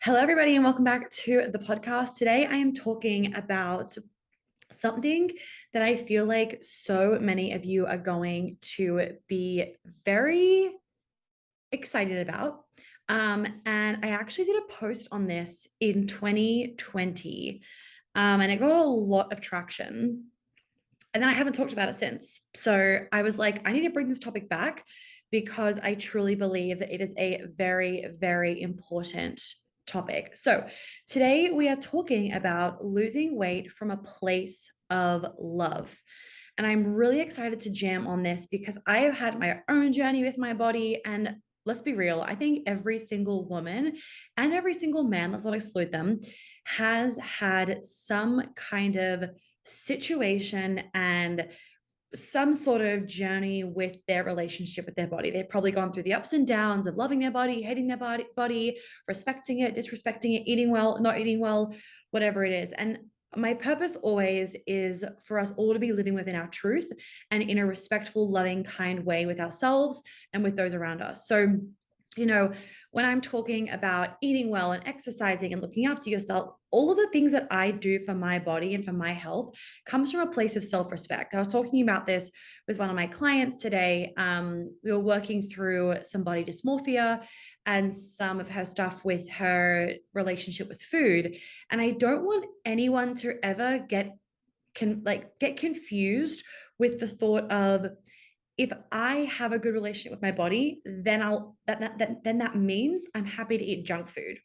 Hello, everybody, and welcome back to the podcast. Today, I am talking about something that I feel like so many of you are going to be very excited about. And I actually did a post on this in 2020, and it got a lot of traction. And then I haven't talked about it since. So I was like, I need to bring this topic back because I truly believe that it is a very, very important topic. So today we are talking about losing weight from a place of love. And I'm really excited to jam on this because I have had my own journey with my body. And let's be real, I think every single woman and every single man, let's not exclude them, has had some kind of situation and some sort of journey with their relationship with their body. They've probably gone through the ups and downs of loving their body, hating their body, respecting it, disrespecting it, eating well, not eating well, whatever it is. And my purpose always is for us all to be living within our truth and in a respectful, loving, kind way with ourselves and with those around us. So, you know, when I'm talking about eating well and exercising and looking after yourself, all of the things that I do for my body and for my health comes from a place of self-respect. I was talking about this with one of my clients today. We were working through some body dysmorphia and some of her stuff with her relationship with food. And I don't want anyone to ever get confused with the thought of, if I have a good relationship with my body, then that means I'm happy to eat junk food.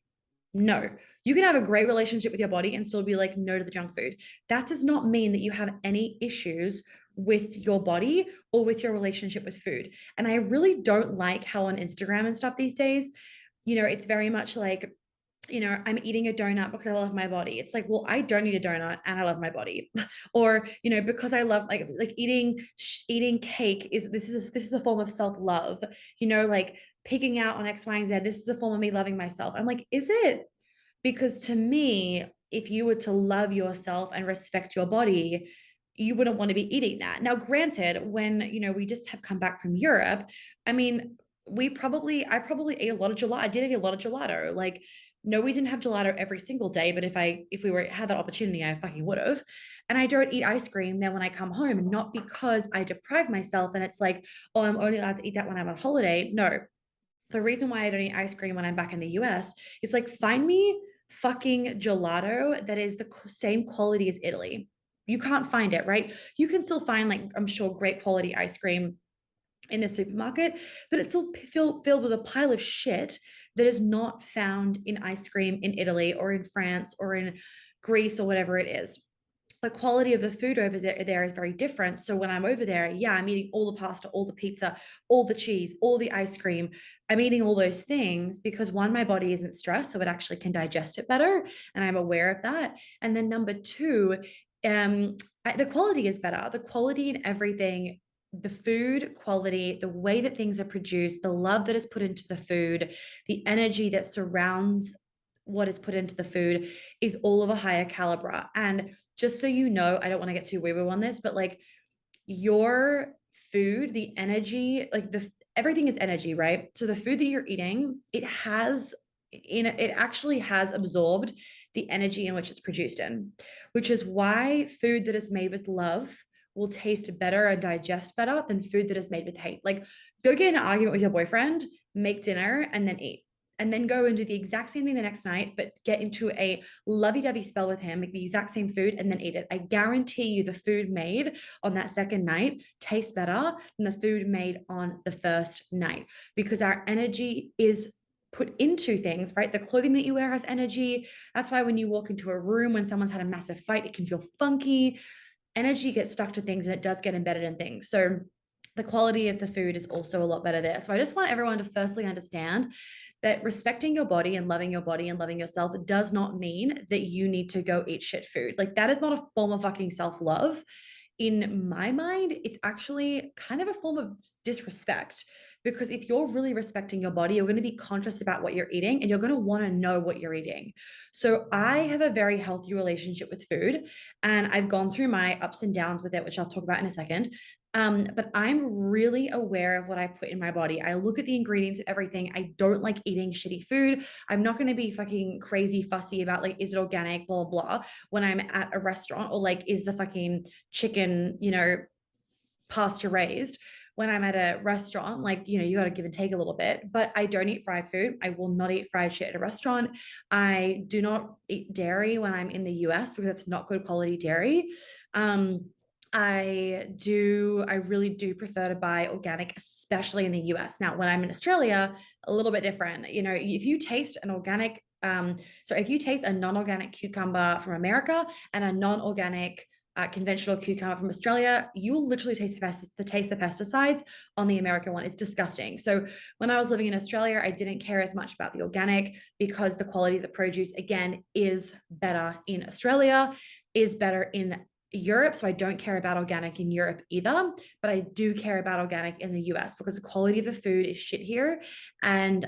No, you can have a great relationship with your body and still be like no to the junk food. That does not mean that you have any issues with your body or with your relationship with food. And I really don't like how on Instagram and stuff these days, it's very much like, I'm eating a donut because I love my body. It's like, well, I don't eat a donut and I love my body. Or, because I love like eating cake this is a form of self-love, like picking out on X, Y, and Z. This is a form of me loving myself. I'm like, is it? Because to me, if you were to love yourself and respect your body, you wouldn't want to be eating that. Now, granted, when we just have come back from Europe, I mean, I probably ate a lot of gelato. I did eat a lot of gelato. Like, no, we didn't have gelato every single day, but if we were had that opportunity, I fucking would have. And I don't eat ice cream then when I come home, not because I deprive myself and it's like, oh, I'm only allowed to eat that when I'm on holiday. No, the reason why I don't eat ice cream when I'm back in the US is like, find me fucking gelato that is the same quality as Italy. You can't find it, right? You can still find, like, I'm sure, great quality ice cream in the supermarket, but it's still filled with a pile of shit that is not found in ice cream in Italy or in France or in Greece or whatever it is. The quality of the food over there is very different. So when I'm over there, yeah, I'm eating all the pasta, all the pizza, all the cheese, all the ice cream. I'm eating all those things because, one, my body isn't stressed, so it actually can digest it better, and I'm aware of that. And then number two, the quality is better. The quality in everything, the food quality, the way that things are produced, the love that is put into the food, the energy that surrounds what is put into the food is all of a higher caliber. And just so you know, I don't want to get too woo-woo on this, but like, your food, the energy, like everything is energy, right? So the food that you're eating, it actually has absorbed the energy in which it's produced in, which is why food that is made with love will taste better and digest better than food that is made with hate. Like, go get in an argument with your boyfriend, make dinner, and then eat, and then go and do the exact same thing the next night, but get into a lovey-dovey spell with him, make the exact same food, and then eat it. I guarantee you the food made on that second night tastes better than the food made on the first night, because our energy is put into things, right? The clothing that you wear has energy. That's why when you walk into a room when someone's had a massive fight, it can feel funky. Energy gets stuck to things and it does get embedded in things. So the quality of the food is also a lot better there. So I just want everyone to firstly understand that respecting your body and loving yourself does not mean that you need to go eat shit food. Like, that is not a form of fucking self-love. In my mind, it's actually kind of a form of disrespect, because if you're really respecting your body, you're going to be conscious about what you're eating and you're going to want to know what you're eating. So I have a very healthy relationship with food, and I've gone through my ups and downs with it, which I'll talk about in a second. But I'm really aware of what I put in my body. I look at the ingredients of everything. I don't like eating shitty food. I'm not going to be fucking crazy fussy about like, is it organic, blah, blah, blah, when I'm at a restaurant, or like, is the fucking chicken, pasture raised. When I'm at a restaurant, like, you got to give and take a little bit, but I don't eat fried food. I will not eat fried shit at a restaurant. I do not eat dairy when I'm in the US because it's not good quality dairy. I really do prefer to buy organic, especially in the US. Now, when I'm in Australia, a little bit different. If you taste an organic, if you taste a non-organic cucumber from America and a non-organic conventional cucumber from Australia, you will literally taste the pesticides on the American one. It's disgusting. So when I was living in Australia, I didn't care as much about the organic because the quality of the produce, again, is better in Australia, is better in Europe. So I don't care about organic in Europe either, but I do care about organic in the US because the quality of the food is shit here. And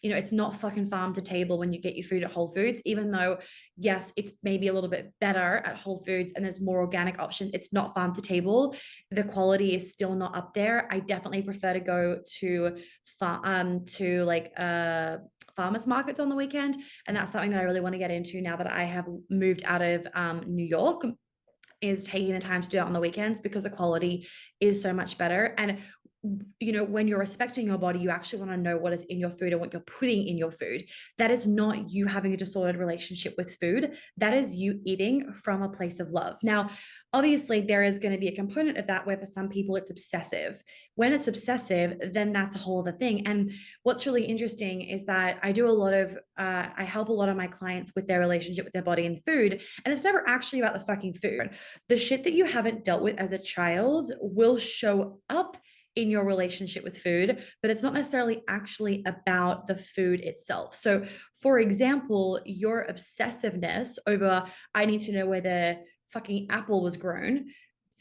it's not fucking farm to table when you get your food at Whole Foods, even though yes, it's maybe a little bit better at Whole Foods and there's more organic options. It's not farm to table. The quality is still not up there. I definitely prefer to go to farmers markets on the weekend, and that's something that I really want to get into now that I have moved out of New York, is taking the time to do that on the weekends because the quality is so much better. And when you're respecting your body, you actually want to know what is in your food and what you're putting in your food. That is not you having a disordered relationship with food. That is you eating from a place of love. Now, obviously, there is going to be a component of that where for some people it's obsessive. When it's obsessive, then that's a whole other thing. And what's really interesting is that I help a lot of my clients with their relationship with their body and food. And it's never actually about the fucking food. The shit that you haven't dealt with as a child will show up in your relationship with food, but it's not necessarily actually about the food itself. So, for example, your obsessiveness over, I need to know where the fucking apple was grown,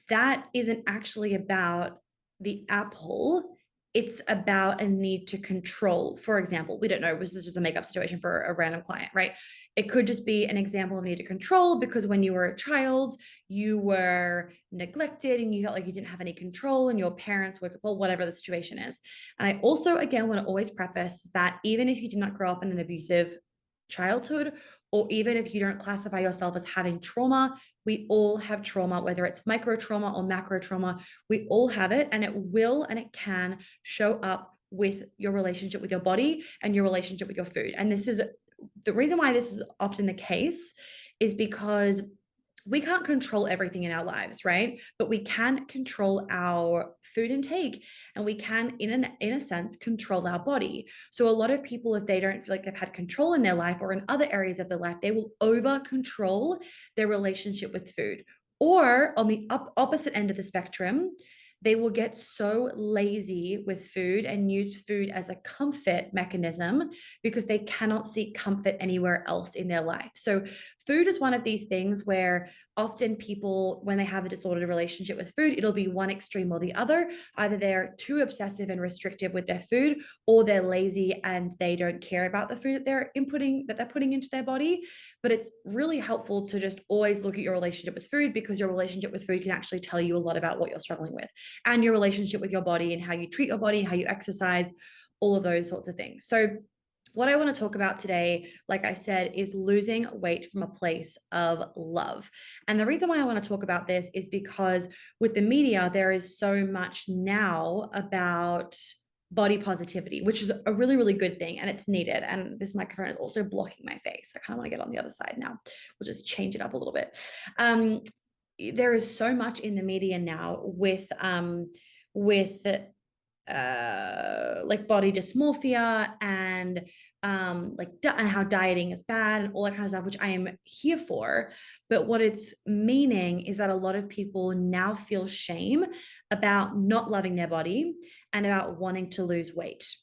that isn't actually about the apple. It's about a need to control. For example, we don't know, this is just a makeup situation for a random client, right? It could just be an example of need to control because when you were a child, you were neglected and you felt like you didn't have any control and your parents were, well, whatever the situation is. And I also, again, want to always preface that even if you did not grow up in an abusive childhood, or even if you don't classify yourself as having trauma, we all have trauma, whether it's micro trauma or macro trauma. We all have it, and it will and it can show up with your relationship with your body and your relationship with your food. And this is the reason why this is often the case, is because we can't control everything in our lives, right? But we can control our food intake, and we can, in a sense, control our body. So a lot of people, if they don't feel like they've had control in their life or in other areas of their life, they will over control their relationship with food. Or on the opposite end of the spectrum, they will get so lazy with food and use food as a comfort mechanism because they cannot seek comfort anywhere else in their life. So food is one of these things where often people, when they have a disordered relationship with food, it'll be one extreme or the other. Either they're too obsessive and restrictive with their food, or they're lazy and they don't care about the food that they're putting into their body. But it's really helpful to just always look at your relationship with food, because your relationship with food can actually tell you a lot about what you're struggling with, and your relationship with your body and how you treat your body, how you exercise, all of those sorts of things. So what I want to talk about today, like I said, is losing weight from a place of love. And the reason why I want to talk about this is because with the media, there is so much now about body positivity, which is a really, really good thing, and it's needed. And this microphone is also blocking my face. I kind of want to get on the other side now. We'll just change it up a little bit. There is so much in the media now with like body dysmorphia and and how dieting is bad and all that kind of stuff, which I am here for. But what it's meaning is that a lot of people now feel shame about not loving their body and about wanting to lose weight,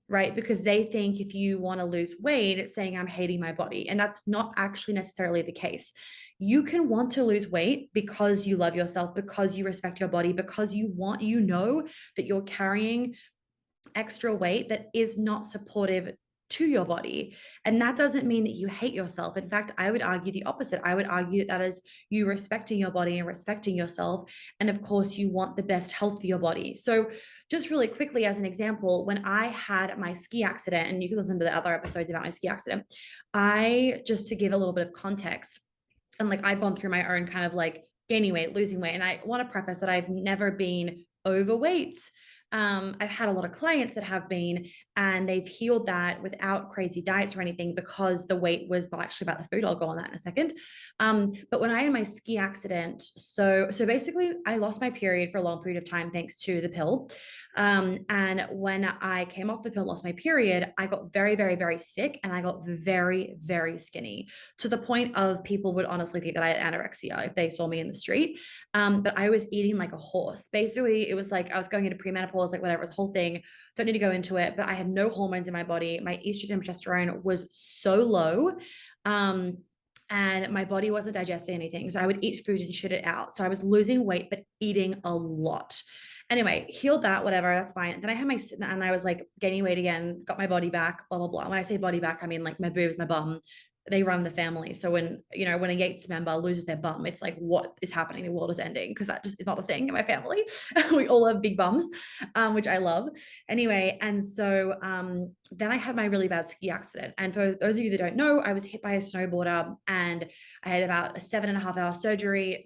right? Because they think if you want to lose weight, it's saying I'm hating my body. And that's not actually necessarily the case. You can want to lose weight because you love yourself, because you respect your body, because you know that you're carrying extra weight that is not supportive to your body. And that doesn't mean that you hate yourself. In fact, I would argue the opposite. I would argue that is you respecting your body and respecting yourself. And of course, you want the best health for your body. So, just really quickly, as an example, when I had my ski accident, and you can listen to the other episodes about my ski accident, just to give a little bit of context, and like I've gone through my own kind of like gaining weight, losing weight. And I want to preface that I've never been overweight. I've had a lot of clients that have been, and they've healed that without crazy diets or anything because the weight was not actually about the food. I'll go on that in a second. But when I had my ski accident, so basically I lost my period for a long period of time thanks to the pill. And when I came off the pill, lost my period, I got very, very, very sick, and I got very, very skinny to the point of people would honestly think that I had anorexia if they saw me in the street. But I was eating like a horse. Basically, it was like I was going into premenopause, like whatever, it was a whole thing. Don't need to go into it, but I had no hormones in my body. My estrogen, progesterone was so low. And my body wasn't digesting anything. So I would eat food and shit it out. So I was losing weight, but eating a lot. Anyway, healed that, whatever, that's fine. And then I had my, and I was like gaining weight again, got my body back, blah, blah, blah. When I say body back, I mean like my boobs, my bum, they run the family. So when, when a Yates member loses their bum, it's like, what is happening? The world is ending, because that just is not a thing in my family. We all have big bums, which I love. Anyway, and so then I had my really bad ski accident. And for those of you that don't know, I was hit by a snowboarder, and I had about a 7.5 hour surgery,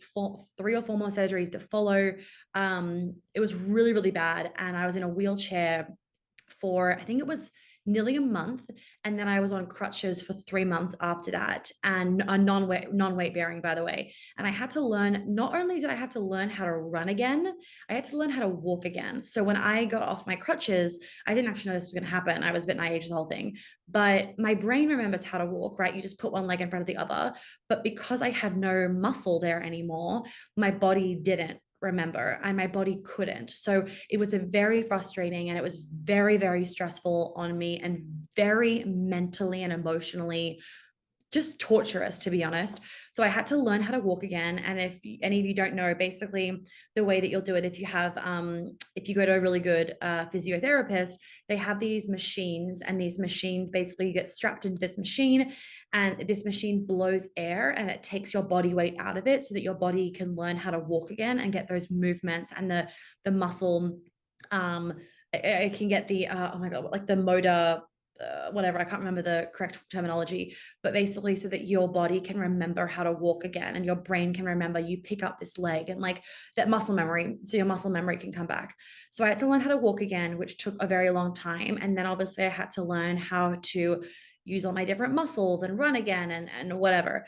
3 or 4 more surgeries to follow. It was really, really bad. And I was in a wheelchair for, I think it was nearly a month, and then I was on crutches for 3 months after that, and a non-weight bearing, by the way. And I had to learn, not only did I have to learn how to run again, I had to learn how to walk again. So when I got off my crutches, I didn't actually know this was going to happen. I was a bit naive to the whole thing, but my brain remembers how to walk, right? You just put one leg in front of the other. But because I had no muscle there anymore, my body didn't remember, and my body couldn't. So it was a very frustrating, and it was very, very stressful on me, and very mentally and emotionally just torturous, to be honest. So I had to learn how to walk again. And if any of you don't know, basically the way that you'll do it, if you go to a really good physiotherapist, they have these machines, and these machines basically get strapped into this machine, and this machine blows air, and it takes your body weight out of it so that your body can learn how to walk again and get those movements and the muscle. It can get the oh my god, like the motor, whatever, I can't remember the correct terminology, but basically so that your body can remember how to walk again, and your brain can remember you pick up this leg, and like that muscle memory, so your muscle memory can come back. So I had to learn how to walk again, which took a very long time. And then obviously I had to learn how to use all my different muscles and run again, and whatever.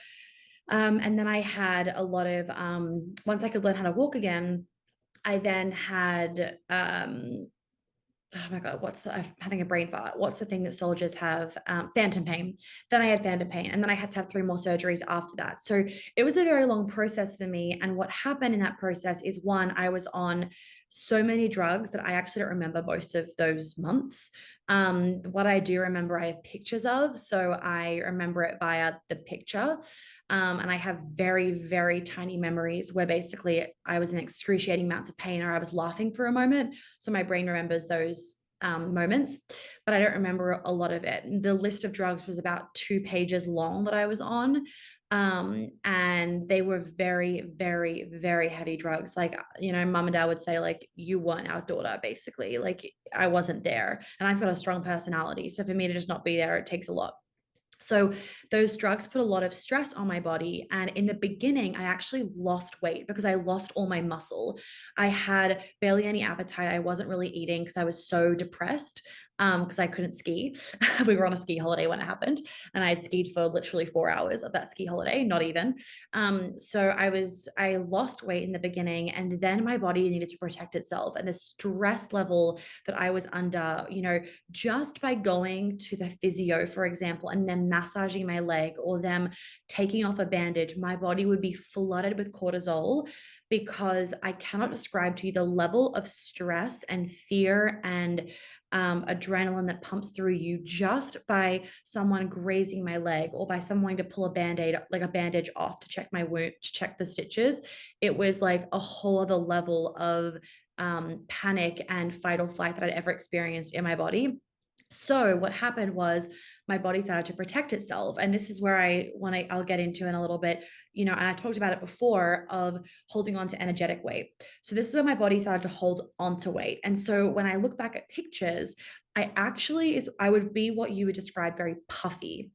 And then I had a lot of once I could learn how to walk again, I then had oh my god, I'm having a brain fart. What's the thing that soldiers have? Phantom pain. Then I had phantom pain, and then I had to have 3 more surgeries after that. So it was a very long process for me. And what happened in that process is, one, I was on so many drugs that I actually don't remember most of those months. What I do remember, I have pictures of, so I remember it via the picture. And I have very, very tiny memories where basically I was in excruciating amounts of pain, or I was laughing for a moment. So my brain remembers those moments, but I don't remember a lot of it. The list of drugs was about 2 pages long that I was on. And they were very, very, very heavy drugs. Like, mom and dad would say, like, you weren't our daughter, basically. Like, I wasn't there. And I've got a strong personality. So for me to just not be there, it takes a lot. So those drugs put a lot of stress on my body. And in the beginning, I actually lost weight because I lost all my muscle. I had barely any appetite. I wasn't really eating because I was so depressed, because I couldn't ski. We were on a ski holiday when it happened, and I had skied for literally 4 hours of that ski holiday, not even. So I lost weight in the beginning, and then my body needed to protect itself. And the stress level that I was under, just by going to the physio, for example, and then massaging my leg, or them taking off a bandage, my body would be flooded with cortisol, because I cannot describe to you the level of stress and fear and adrenaline that pumps through you just by someone grazing my leg, or by someone to pull a band-aid, like a bandage off to check my wound, to check the stitches. It was like a whole other level of panic and fight or flight that I'd ever experienced in my body. So what happened was my body started to protect itself. And this is where I'll get into in a little bit, and I talked about it before of holding on to energetic weight. So this is where my body started to hold on to weight. And so when I look back at pictures, I would be what you would describe very puffy.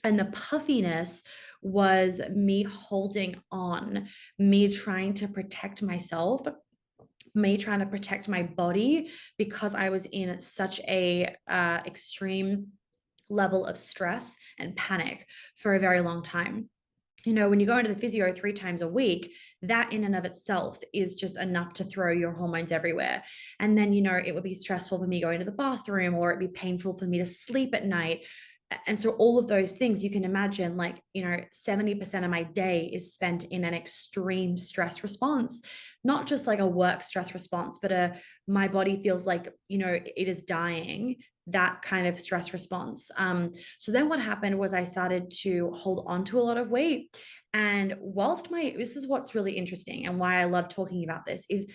And the puffiness was me holding on, me trying to protect myself, me trying to protect my body because I was in such a extreme level of stress and panic for a very long time. When you go into the physio 3 times a week, that in and of itself is just enough to throw your hormones everywhere. And then, it would be stressful for me going to the bathroom, or it'd be painful for me to sleep at night. And so all of those things, you can imagine, like, 70% of my day is spent in an extreme stress response, not just like a work stress response, but my body feels like, it is dying, that kind of stress response. So then what happened was I started to hold on to a lot of weight. And this is what's really interesting and why I love talking about this, is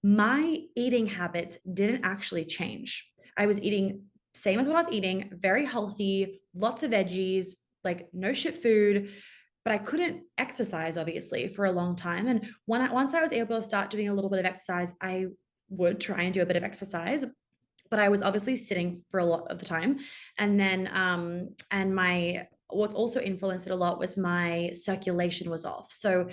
my eating habits didn't actually change. I was eating same as what I was eating, very healthy, lots of veggies, like no shit food. But I couldn't exercise, obviously, for a long time. And once I was able to start doing a little bit of exercise, I would try and do a bit of exercise, but I was obviously sitting for a lot of the time. And then, and what's also influenced it a lot was my circulation was off. So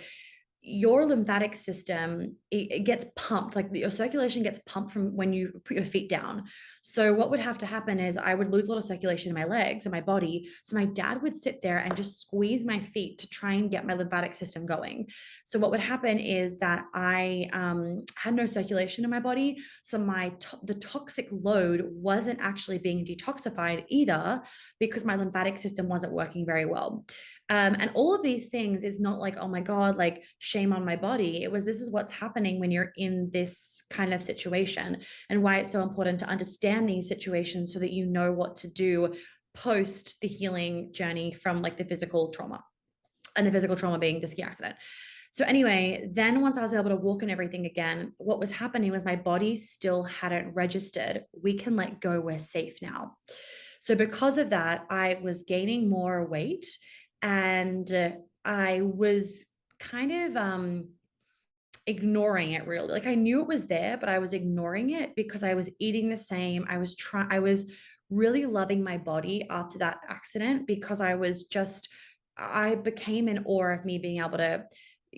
your lymphatic system, it gets pumped, like your circulation gets pumped from when you put your feet down. So what would have to happen is I would lose a lot of circulation in my legs and my body. So my dad would sit there and just squeeze my feet to try and get my lymphatic system going. So what would happen is that I had no circulation in my body. So the toxic load wasn't actually being detoxified either, because my lymphatic system wasn't working very well. And all of these things is not like, oh my God, like shame on my body. This is what's happening when you're in this kind of situation, and why it's so important to understand these situations so that you know what to do post the healing journey from like the physical trauma, and the physical trauma being the ski accident. So anyway, then once I was able to walk and everything again, what was happening was my body still hadn't registered, we can let go, we're safe now. So because of that, I was gaining more weight, and I was kind of ignoring it, really. Like, I knew it was there, but I was ignoring it because I was eating the same. I was really loving my body after that accident, because I became in awe of me being able to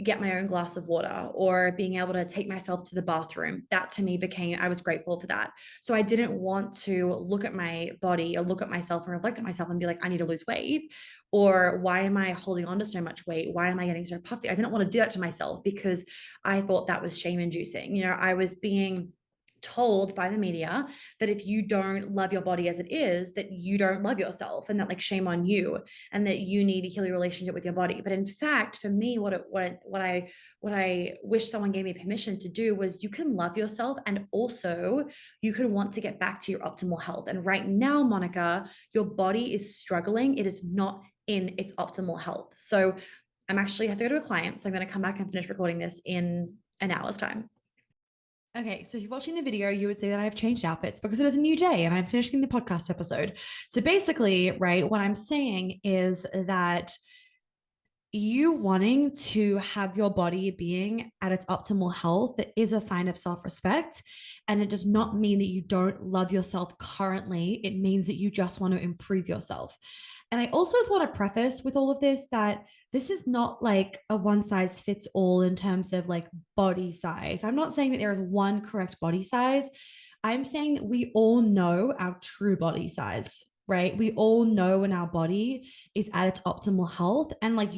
get my own glass of water, or being able to take myself to the bathroom. That to me I was grateful for that. So I didn't want to look at my body or look at myself and reflect on myself and be like, I need to lose weight, or why am I holding on to so much weight? Why am I getting so puffy? I didn't want to do that to myself, because I thought that was shame inducing. I was being told by the media that if you don't love your body as it is, that you don't love yourself, and that, like, shame on you, and that you need to heal your relationship with your body. But in fact, for me, what I wish someone gave me permission to do was, you can love yourself, and also you can want to get back to your optimal health. And right now, Monica, your body is struggling. It is not in its optimal health. So I'm actually have to go to a client. So I'm going to come back and finish recording this in an hour's time. Okay, so if you're watching the video, you would say that I've changed outfits because it is a new day and I'm finishing the podcast episode. So basically, right, what I'm saying is that you wanting to have your body being at its optimal health is a sign of self-respect. And it does not mean that you don't love yourself currently. It means that you just want to improve yourself. And I also just want to preface with all of this that this is not like a one size fits all in terms of like body size. I'm not saying that there is one correct body size. I'm saying that we all know our true body size, right? We all know when our body is at its optimal health. And like,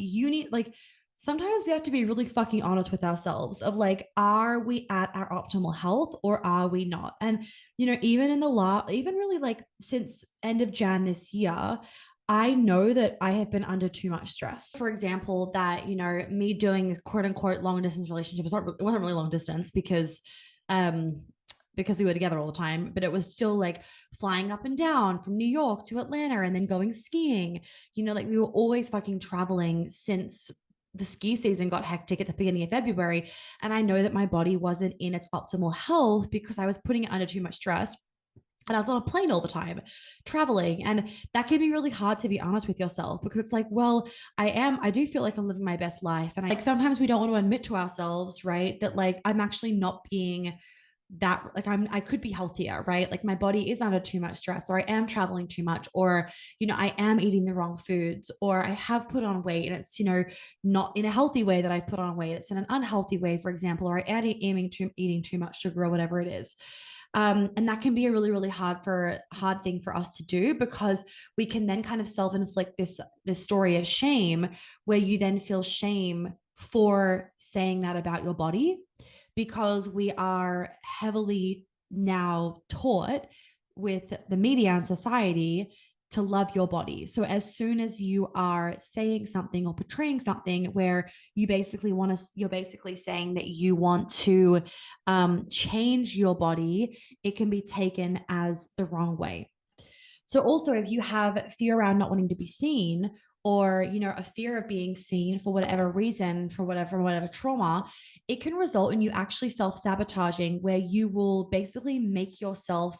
sometimes we have to be really fucking honest with ourselves of like, are we at our optimal health or are we not? And, even in the even really like since end of Jan this year, I know that I have been under too much stress. For example, that, me doing quote unquote long distance relationship, it wasn't really long distance um, because we were together all the time, but it was still like flying up and down from New York to Atlanta and then going skiing. Like, we were always fucking traveling since the ski season got hectic at the beginning of February. And I know that my body wasn't in its optimal health because I was putting it under too much stress. And I was on a plane all the time, traveling. And that can be really hard, to be honest with yourself, because it's like, well, I do feel like I'm living my best life. And like sometimes we don't want to admit to ourselves, right, that like I'm actually not being that, like I could be healthier, right? Like my body is under too much stress, or I am traveling too much, or, I am eating the wrong foods, or I have put on weight and it's, not in a healthy way that I've put on weight. It's in an unhealthy way, for example, or I am eating too much sugar or whatever it is. And that can be a really, really hard thing for us to do, because we can then kind of self-inflict this story of shame, where you then feel shame for saying that about your body, because we are heavily now taught with the media and society to love your body. So as soon as you are saying something or portraying something where you're basically saying that you want to change your body, it can be taken as the wrong way. So also, if you have fear around not wanting to be seen, or a fear of being seen for whatever reason, for whatever trauma, it can result in you actually self-sabotaging, where you will basically make yourself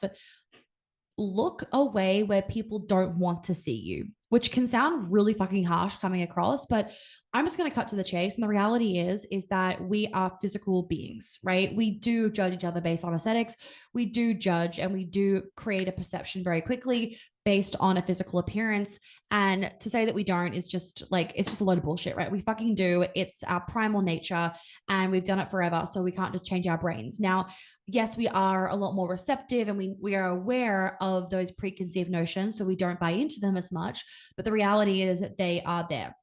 look away where people don't want to see you, which can sound really fucking harsh coming across, but I'm just going to cut to the chase. And the reality is that we are physical beings, right? We do judge each other based on aesthetics. We do judge and we do create a perception very quickly based on a physical appearance. And to say that we don't is just like, it's just a load of bullshit, right? We fucking do. It's our primal nature and we've done it forever. So we can't just change our brains. Now, yes, we are a lot more receptive and we are aware of those preconceived notions. So we don't buy into them as much. But the reality is that they are there.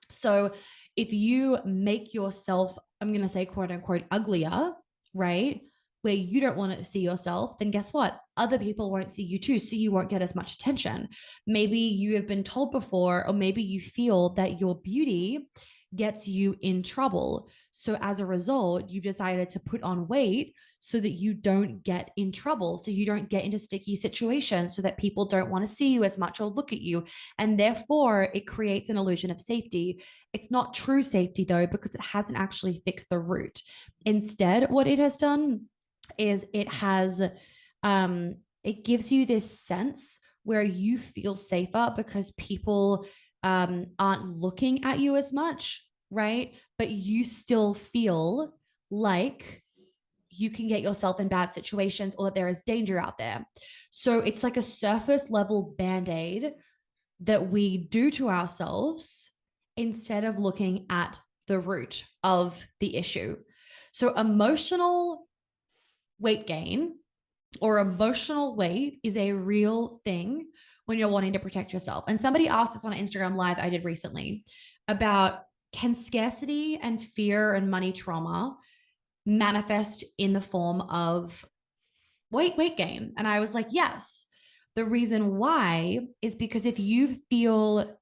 So if you make yourself, I'm going to say, quote unquote, uglier, right? Where you don't want to see yourself, then guess what? Other people won't see you too. So you won't get as much attention. Maybe you have been told before, or maybe you feel that your beauty gets you in trouble. So as a result, you've decided to put on weight so that you don't get in trouble. So you don't get into sticky situations, so that people don't want to see you as much or look at you. And therefore, it creates an illusion of safety. It's not true safety, though, because it hasn't actually fixed the root. Instead, what it has done is it gives you this sense where you feel safer because people aren't looking at you as much, right? But you still feel like you can get yourself in bad situations, or that there is danger out there. So it's like a surface level band aid that we do to ourselves instead of looking at the root of the issue. So emotional weight gain or emotional weight is a real thing when you're wanting to protect yourself. And somebody asked this on an Instagram live I did recently about, can scarcity and fear and money trauma manifest in the form of weight gain? And I was like, yes. The reason why is because if you feel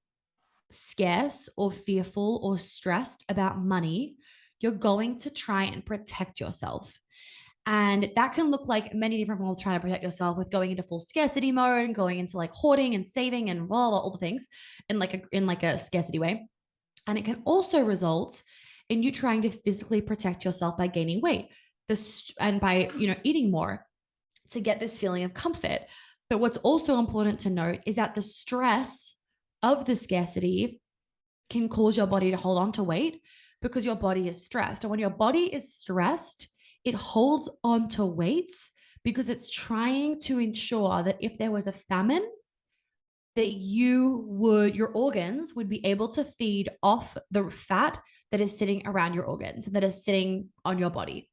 scarce or fearful or stressed about money, you're going to try and protect yourself. And that can look like many different ways, trying to protect yourself, with going into full scarcity mode and going into like hoarding and saving and blah, blah, all the things in like a scarcity way. And it can also result in you trying to physically protect yourself by gaining weight, and by eating more to get this feeling of comfort. But what's also important to note is that the stress of the scarcity can cause your body to hold on to weight, because your body is stressed. And when your body is stressed, it holds on to weight because it's trying to ensure that if there was a famine, that your organs would be able to feed off the fat that is sitting around your organs, that is sitting on your body.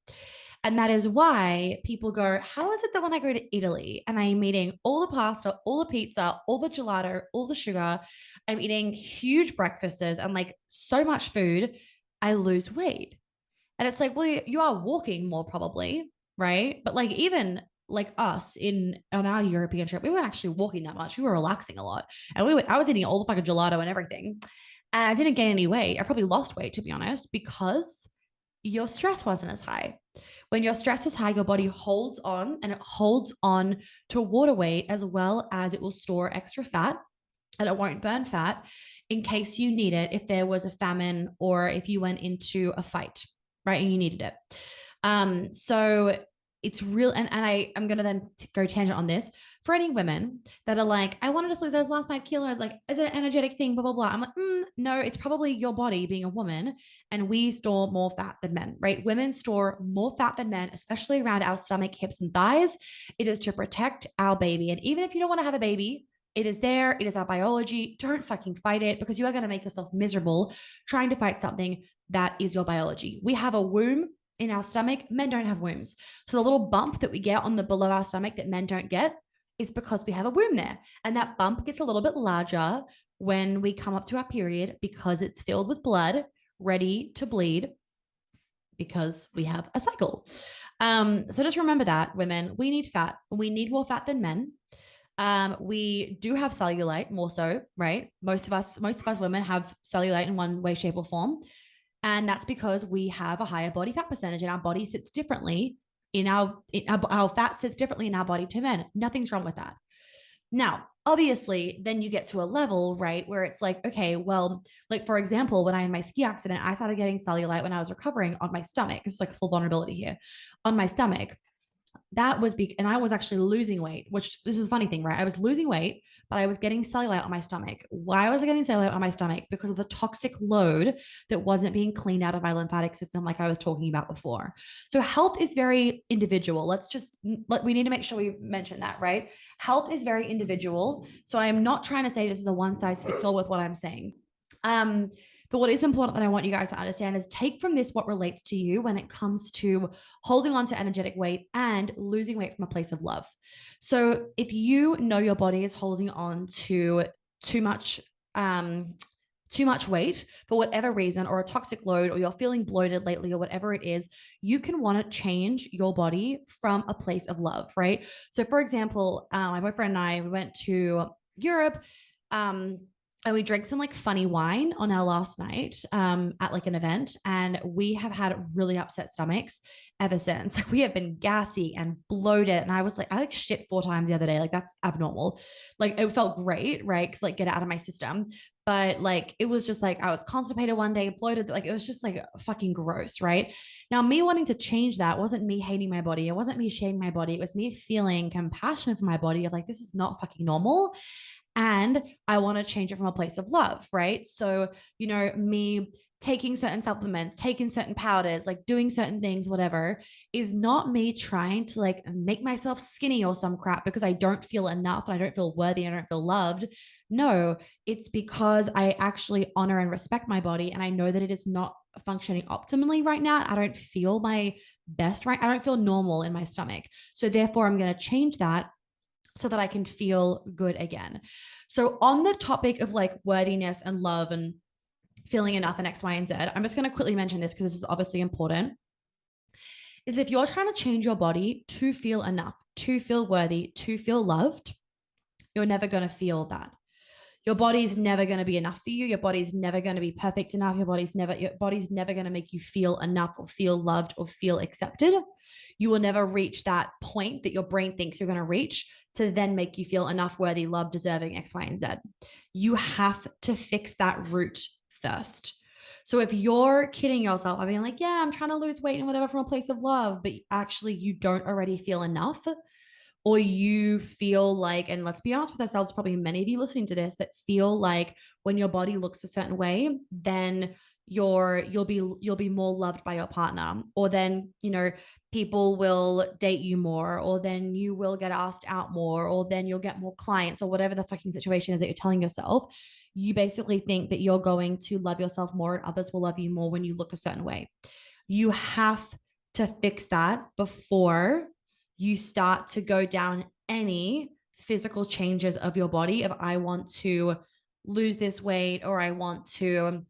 And that is why people go, how is it that when I go to Italy and I'm eating all the pasta, all the pizza, all the gelato, all the sugar, I'm eating huge breakfasts and like so much food, I lose weight? And it's like, well, you are walking more probably, right? But like even like us on our European trip, we weren't actually walking that much. We were relaxing a lot. And I was eating all the fucking gelato and everything. And I didn't gain any weight. I probably lost weight, to be honest, because your stress wasn't as high. When your stress is high, your body holds on, and it holds on to water weight, as well as it will store extra fat, and it won't burn fat in case you need it if there was a famine or if you went into a fight, right? And you needed it. So it's real. I'm going to then go tangent on this for any women that are like, I wanted to lose those last 5 kilos. Like, is it an energetic thing? Blah, blah, blah. I'm like, no, it's probably your body being a woman. And we store more fat than men, right? Women store more fat than men, especially around our stomach, hips, and thighs. It is to protect our baby. And even if you don't want to have a baby, it is there. It is our biology. Don't fucking fight it, because you are going to make yourself miserable trying to fight something that is your biology. We have a womb in our stomach. Men don't have wombs. So the little bump that we get on the below our stomach that men don't get is because we have a womb there. And that bump gets a little bit larger when we come up to our period, because it's filled with blood ready to bleed, because we have a cycle. So just remember that, women, we need fat. We need more fat than men. We do have cellulite more so, right? Most of us women have cellulite in one way, shape, or form. And that's because we have a higher body fat percentage, and our body sits differently our fat sits differently in our body to men. Nothing's wrong with that. Now, obviously, then you get to a level, right, where it's like, okay, well, like for example, when I had my ski accident, I started getting cellulite when I was recovering on my stomach. It's like full vulnerability here on my stomach. That was big, and I was actually losing weight, which this is a funny thing, right? I was losing weight, but I was getting cellulite on my stomach. Why was I getting cellulite on my stomach? Because of the toxic load that wasn't being cleaned out of my lymphatic system, like I was talking about before. So health is very individual. We need to make sure we mention that, right? Health is very individual. So I am not trying to say this is a one size fits all with what I'm saying. But what is important that I want you guys to understand is take from this what relates to you when it comes to holding on to energetic weight and losing weight from a place of love. So if you know your body is holding on to too much, too much weight for whatever reason, or a toxic load, or you're feeling bloated lately, or whatever it is, you can want to change your body from a place of love, right? So, for example, my boyfriend and I, we went to Europe. And we drank some like funny wine on our last night at like an event, and we have had really upset stomachs ever since. Like we have been gassy and bloated, and I like shit 4 times the other day. Like that's abnormal. Like it felt great, right? Because like get it out of my system, but like it was just like I was constipated one day, bloated. Like it was just like fucking gross, right? Now me wanting to change that wasn't me hating my body. It wasn't me shaming my body. It was me feeling compassion for my body of like this is not fucking normal, and I want to change it from a place of love, right? So, me taking certain supplements, taking certain powders, like doing certain things, whatever, is not me trying to like make myself skinny or some crap because I don't feel enough and I don't feel worthy and I don't feel loved. No, it's because I actually honor and respect my body, and I know that it is not functioning optimally right now. I don't feel my best, right? I don't feel normal in my stomach. So therefore, I'm going to change that so that I can feel good again. So, on the topic of like worthiness and love and feeling enough and X, Y, and Z, I'm just going to quickly mention this because this is obviously important. Is if you're trying to change your body to feel enough, to feel worthy, to feel loved, you're never going to feel that. Your body's never going to be enough for you. Your body's never going to be perfect enough. Your body's never going to make you feel enough or feel loved or feel accepted. You will never reach that point that your brain thinks you're going to reach to then make you feel enough, worthy, loved, deserving, X, Y, and Z. You have to fix that root first. So if you're kidding yourself, I mean, like, yeah, I'm trying to lose weight and whatever from a place of love, but actually you don't already feel enough, or you feel like, and let's be honest with ourselves, probably many of you listening to this that feel like when your body looks a certain way, then you'll be more loved by your partner, or then people will date you more, or then you will get asked out more, or then you'll get more clients, or whatever the fucking situation is that you're telling yourself. You basically think that you're going to love yourself more and others will love you more when you look a certain way. You have to fix that before you start to go down any physical changes of your body. If I want to lose this weight, or I want to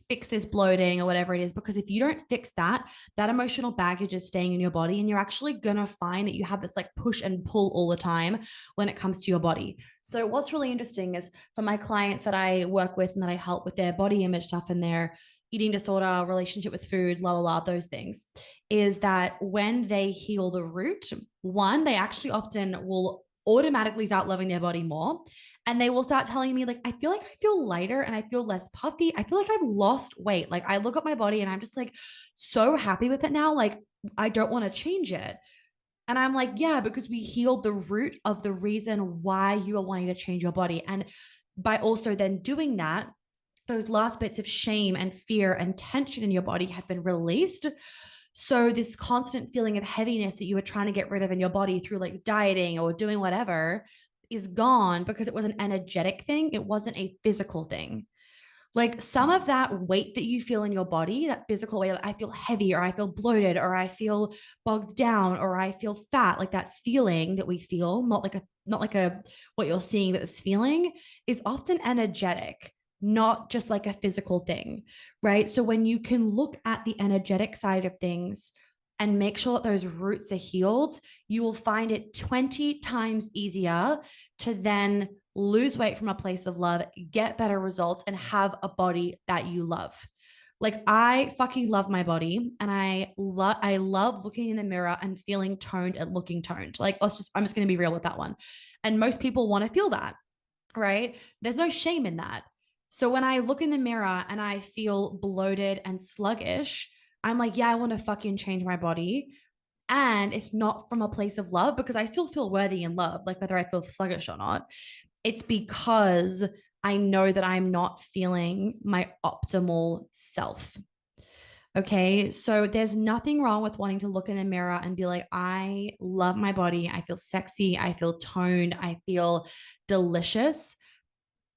fix this bloating, or whatever it is, because if you don't fix that, that emotional baggage is staying in your body, and you're actually going to find that you have this like push and pull all the time when it comes to your body. So what's really interesting is for my clients that I work with and that I help with their body image stuff and their eating disorder, relationship with food, la la la, those things, is that when they heal the root, one, they actually often will automatically start loving their body more. And they will start telling me, like, I feel like I feel lighter and I feel less puffy. I feel like I've lost weight. Like, I look at my body and I'm just like so happy with it now. Like, I don't want to change it. And I'm like, yeah, because we healed the root of the reason why you are wanting to change your body. And by also then doing that, those last bits of shame and fear and tension in your body have been released. So, this constant feeling of heaviness that you were trying to get rid of in your body through like dieting or doing whatever is gone because it was an energetic thing. It wasn't a physical thing. Like some of that weight that you feel in your body, that physical weight, like I feel heavy or I feel bloated or I feel bogged down or I feel fat, like that feeling that we feel, not like a what you're seeing, but this feeling is often energetic, not just like a physical thing, right? So when you can look at the energetic side of things and make sure that those roots are healed, you will find it 20 times easier to then lose weight from a place of love, get better results, and have a body that you love. Like I fucking love my body and I love looking in the mirror and feeling toned and looking toned. Like I'm just gonna be real with that one. And most people want to feel that, right? There's no shame in that. So when I look in the mirror and I feel bloated and sluggish, I'm like, yeah, I want to fucking change my body. And it's not from a place of love because I still feel worthy and loved, like whether I feel sluggish or not. It's because I know that I'm not feeling my optimal self. Okay. So there's nothing wrong with wanting to look in the mirror and be like, I love my body. I feel sexy. I feel toned. I feel delicious.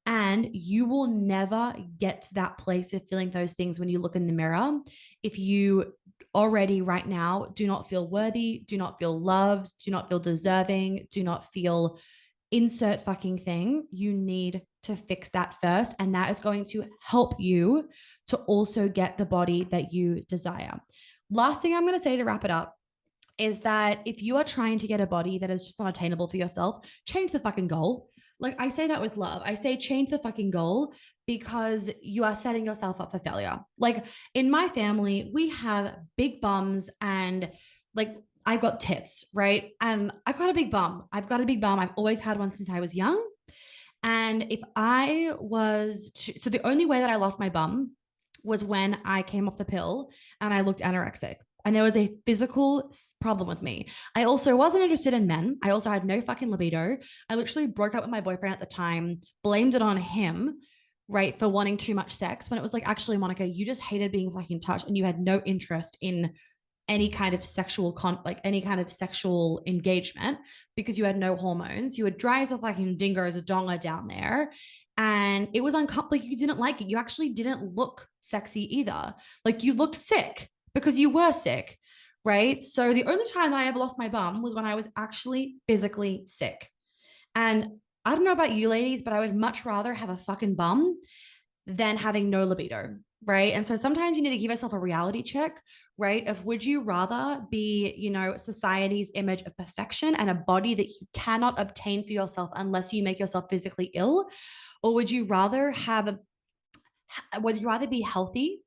And you will never get to that place of feeling those things when you look in the mirror if you already right now do not feel worthy, do not feel loved, do not feel deserving, do not feel insert fucking thing. You need to fix that first. And that is going to help you to also get the body that you desire. Last thing I'm going to say to wrap it up is that if you are trying to get a body that is just not attainable for yourself, change the fucking goal. Like I say that with love. I say change the fucking goal because you are setting yourself up for failure. Like in my family, we have big bums and like I got tits, right? And I got a big bum. I've got a big bum. I've always had one since I was young. And if I was so the only way that I lost my bum was when I came off the pill and I looked anorexic. And there was a physical problem with me. I also wasn't interested in men. I also had no fucking libido. I literally broke up with my boyfriend at the time, blamed it on him, right, for wanting too much sex. When it was like, actually, Monica, you just hated being fucking touched and you had no interest in any kind of like any kind of sexual engagement because you had no hormones. You were dry as a fucking dingo as a donga down there. And it was uncomfortable. Like you didn't like it. You actually didn't look sexy either. Like you looked sick because you were sick. Right. So the only time that I ever lost my bum was when I was actually physically sick. And I don't know about you ladies, but I would much rather have a fucking bum than having no libido, right? And so sometimes you need to give yourself a reality check, right? Of would you rather be, society's image of perfection and a body that you cannot obtain for yourself unless you make yourself physically ill? Or would you rather be healthy,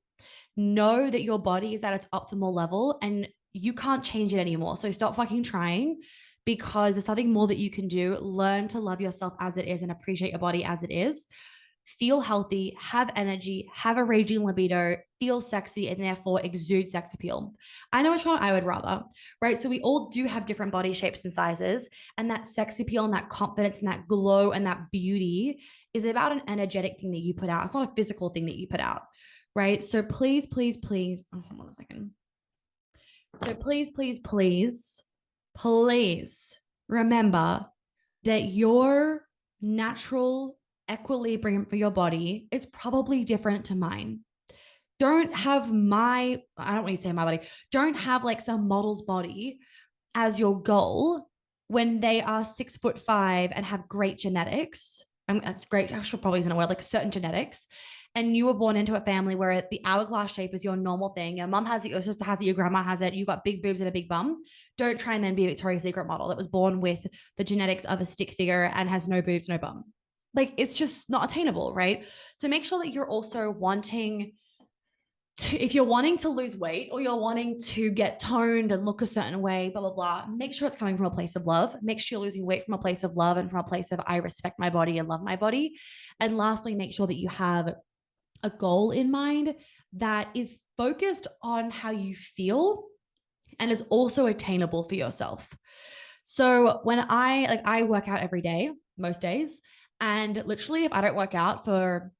know that your body is at its optimal level and you can't change it anymore? So stop fucking trying because there's something more that you can do. Learn to love yourself as it is and appreciate your body as it is, feel healthy, have energy, have a raging libido, feel sexy, and therefore exude sex appeal. I know which one I would rather, right? So we all do have different body shapes and sizes, and that sex appeal and that confidence and that glow and that beauty is about an energetic thing that you put out. It's not a physical thing that you put out, right? So please, please, please, hold on a second. So please, please, please, please remember that your natural equilibrium for your body is probably different to mine. Don't have I don't want to say my body, don't have like some model's body as your goal when they are 6'5" and have great genetics. That's great. I should probably use a word like certain genetics. And you were born into a family where the hourglass shape is your normal thing. Your mom has it, your sister has it, your grandma has it. You got big boobs and a big bum. Don't try and then be a Victoria's Secret model that was born with the genetics of a stick figure and has no boobs, no bum. Like it's just not attainable, right? So make sure that you're also wanting if you're wanting to lose weight or you're wanting to get toned and look a certain way, blah, blah, blah, make sure it's coming from a place of love. Make sure you're losing weight from a place of love and from a place of I respect my body and love my body. And lastly, make sure that you have a goal in mind that is focused on how you feel and is also attainable for yourself. So when I work out every day, most days, and literally if I don't work out for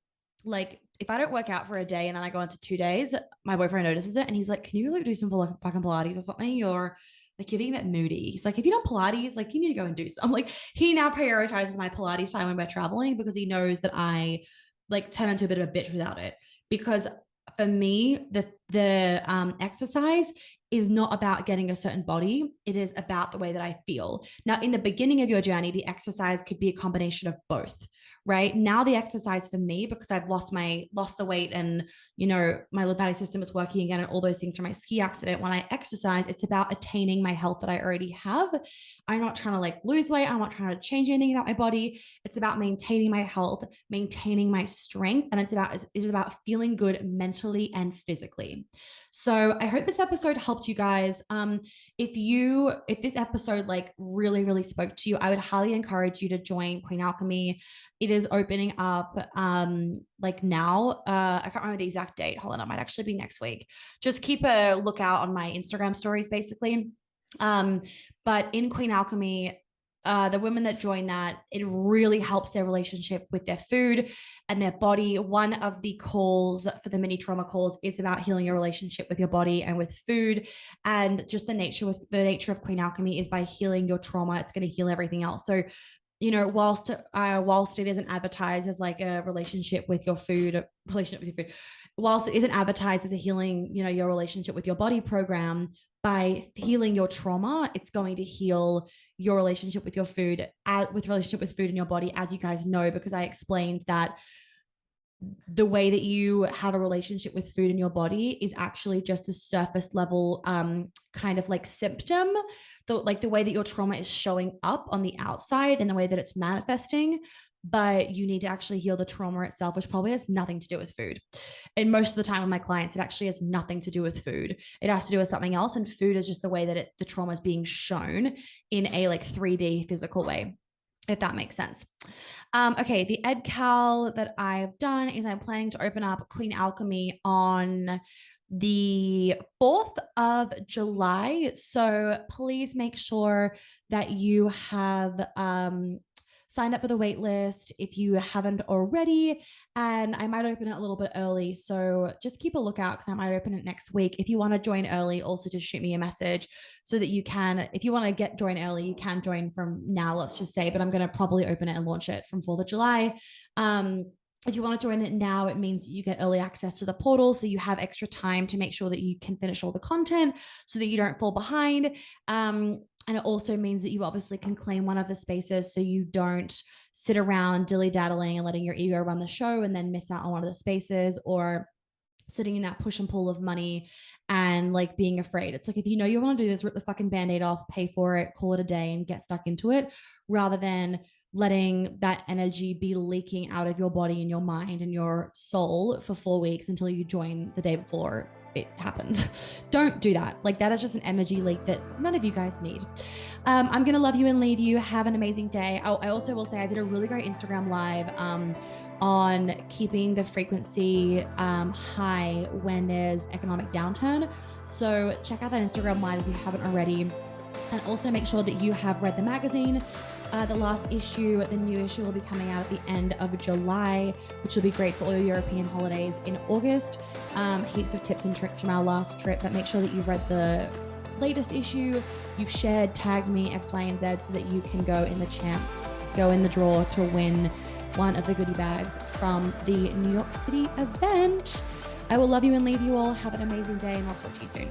like if I don't work out for a day and then I go into 2 days, my boyfriend notices it and he's like, "Can you like do some fucking Pilates or something? You're like you're being a bit moody." He's like, "If you don't Pilates, like you need to go and do some." Like he now prioritizes my Pilates time when we're traveling because he knows that I like turn into a bit of a bitch without it. Because for me, the exercise is not about getting a certain body. It is about the way that I feel. Now, in the beginning of your journey, the exercise could be a combination of both, right? Now the exercise for me, because I've lost the weight and my lymphatic system is working again and all those things from my ski accident. When I exercise, it's about attaining my health that I already have. I'm not trying to like lose weight. I'm not trying to change anything about my body. It's about maintaining my health, maintaining my strength, and it is about feeling good mentally and physically. So I hope this episode helped you guys. If this episode like really, really spoke to you, I would highly encourage you to join Queen Alchemy. It is opening up like now. I can't remember the exact date. Hold on, it might actually be next week. Just keep a lookout on my Instagram stories, basically. But in Queen Alchemy, the women that join that, it really helps their relationship with their food and their body. One of the calls for the mini trauma calls is about healing your relationship with your body and with food. And just the nature of Queen Alchemy is by healing your trauma, it's going to heal everything else. So whilst it isn't advertised as like a relationship with your food, whilst it isn't advertised as a healing, your relationship with your body program, by healing your trauma, it's going to heal your relationship with your food, relationship with food in your body, as you guys know, because I explained that the way that you have a relationship with food in your body is actually just the surface level kind of like symptom, the way that your trauma is showing up on the outside and the way that it's manifesting. But you need to actually heal the trauma itself, which probably has nothing to do with food. And most of the time with my clients, it actually has nothing to do with food. It has to do with something else. And food is just the way that the trauma is being shown in a like 3D physical way, if that makes sense. Okay, the ed cal that I've done is I'm planning to open up Queen Alchemy on the 4th of July. So please make sure that you have signed up for the wait list if you haven't already. And I might open it a little bit early. So just keep a lookout because I might open it next week. If you want to join early, also just shoot me a message so that you can, if you want to join early, you can join from now, let's just say, but I'm going to probably open it and launch it from 4th of July. If you want to join it now, it means you get early access to the portal. So you have extra time to make sure that you can finish all the content so that you don't fall behind. And it also means that you obviously can claim one of the spaces so you don't sit around dilly-daddling and letting your ego run the show and then miss out on one of the spaces, or sitting in that push and pull of money and like being afraid. It's like, if you want to do this, rip the fucking band-aid off, pay for it, call it a day and get stuck into it, rather than letting that energy be leaking out of your body and your mind and your soul for 4 weeks until you join the day before it happens. Don't do that. Like, that is just an energy leak that none of you guys need. I'm going to love you and leave you. Have an amazing day. I also will say I did a really great Instagram live on keeping the frequency high when there's economic downturn. So check out that Instagram live if you haven't already. And also make sure that you have read the magazine. The last issue, the new issue will be coming out at the end of July, which will be great for all your European holidays in August. Heaps of tips and tricks from our last trip, but make sure that you've read the latest issue, you've shared, tagged me, X, Y, and Z, so that you can go in the draw to win one of the goodie bags from the New York City event. I will love you and leave you all. Have an amazing day, and I'll talk to you soon.